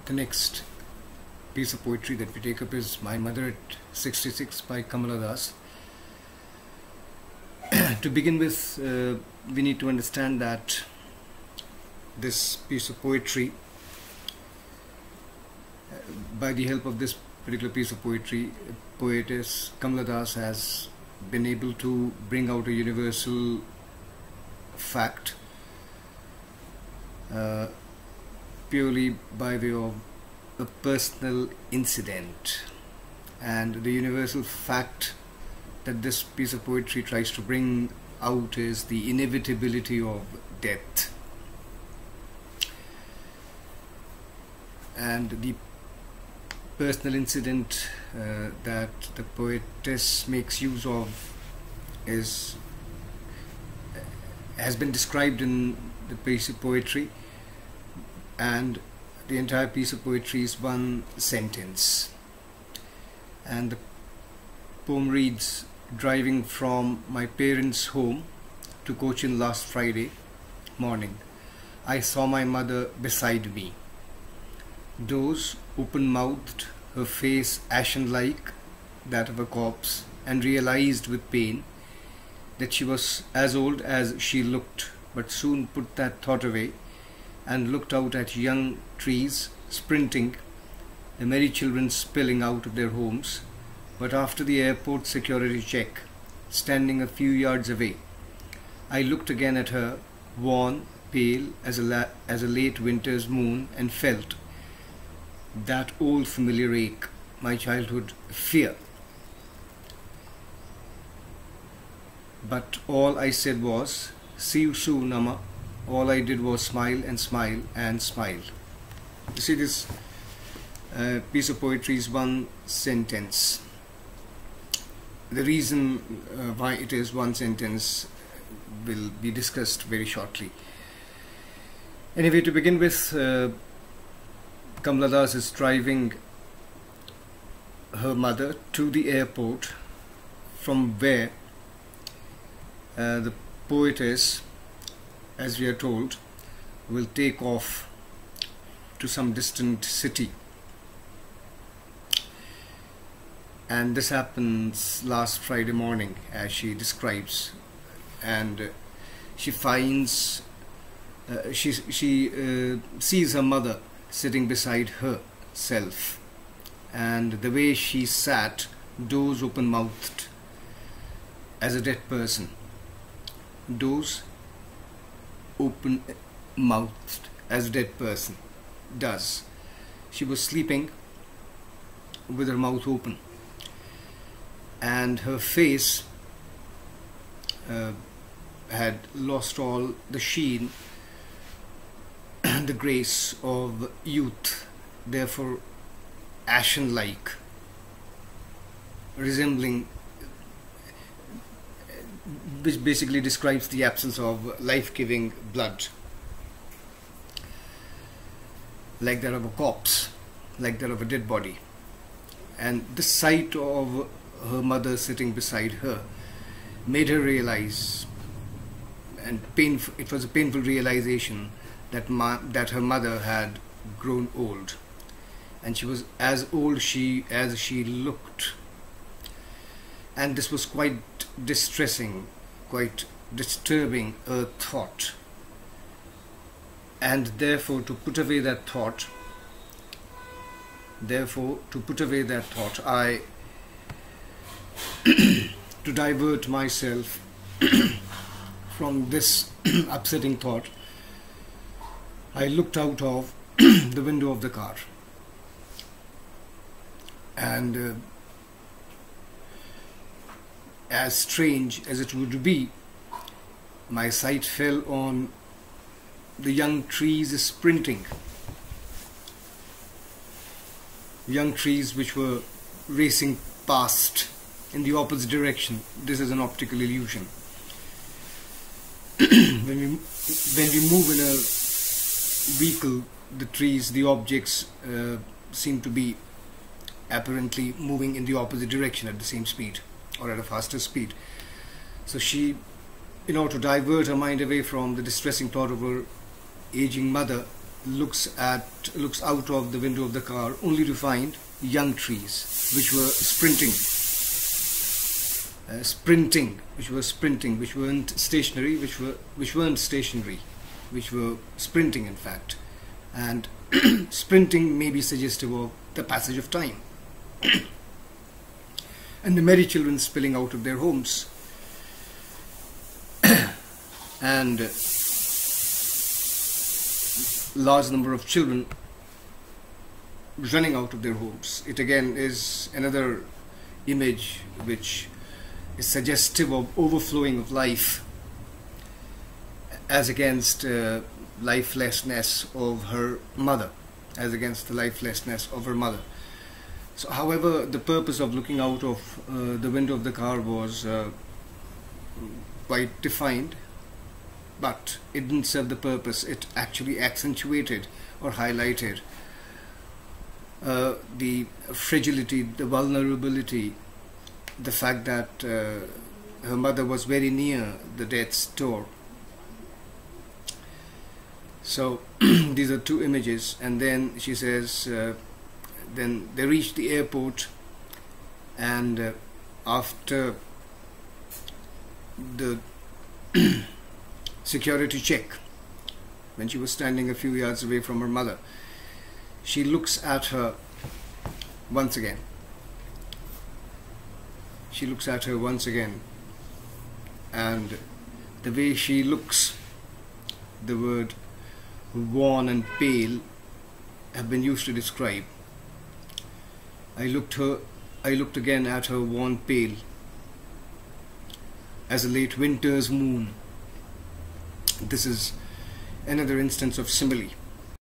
The next piece of poetry that we take up is My Mother at 66 by Kamala Das. To begin with, we need to understand that this piece of poetry, by the help of this particular piece of poetry, poetess Kamala Das has been able to bring out a universal fact purely by way of a personal incident. And the universal fact that this piece of poetry tries to bring out is the inevitability of death. And the personal incident that the poetess makes use of has been described in the piece of poetry, and the entire piece of poetry is one sentence. And the poem reads: driving from my parents' home to Cochin last Friday morning, I saw my mother beside me. Doors open-mouthed, her face ashen like that of a corpse, and realized with pain that she was as old as she looked, but soon put that thought away and looked out at young trees sprinting, the merry children spilling out of their homes. But after the airport security check, standing a few yards away, I looked again at her, worn, pale as a late winter's moon, and felt that old familiar ache, my childhood fear. But all I said was, see you soon, Amma. All I did was smile and smile and smile. You see, this piece of poetry is one sentence. The reason why it is one sentence will be discussed very shortly. Anyway, to begin with, Kamala Das is driving her mother to the airport, from where the poetess, as we are told, will take off to some distant city. And this happens last Friday morning, as she describes, and she finds she sees her mother sitting beside herself, and the way she sat, doors open-mouthed as a dead person. Doors open-mouthed as a dead person does. She was sleeping with her mouth open, and her face had lost all the sheen and the grace of youth, therefore ashen-like, resembling, which basically describes the absence of life-giving blood, like that of a corpse, like that of a dead body. And the sight of her mother sitting beside her made her realize, and it was a painful realization, that her mother had grown old, and she was as old as she looked. And this was quite distressing, quite disturbing a thought. And therefore, to put away that thought, I to divert myself from this upsetting thought, I looked out of the window of the car, and as strange as it would be, my sight fell on the young trees sprinting, young trees which were racing past in the opposite direction. This is an optical illusion. When we move in a vehicle, the trees, the objects seem to be apparently moving in the opposite direction at the same speed or at a faster speed. So she, in order to divert her mind away from the distressing thought of her aging mother looks out of the window of the car only to find young trees which were sprinting, which weren't stationary, which were sprinting in fact. And sprinting may be suggestive of the passage of time and the merry children spilling out of their homes and large number of children running out of their homes. It again is another image which is suggestive of overflowing of life as against lifelessness of her mother, So however, the purpose of looking out of the window of the car was quite defined, but it didn't serve the purpose. It actually accentuated or highlighted the fragility, the vulnerability, the fact that her mother was very near the death's door. So these are two images, and then she says then they reached the airport, and after the security check, when she was standing a few yards away from her mother, she looks at her once again. And the way she looks, the word worn and pale have been used to describe. I looked again at her worn pale as a late winter's moon. This is another instance of simile.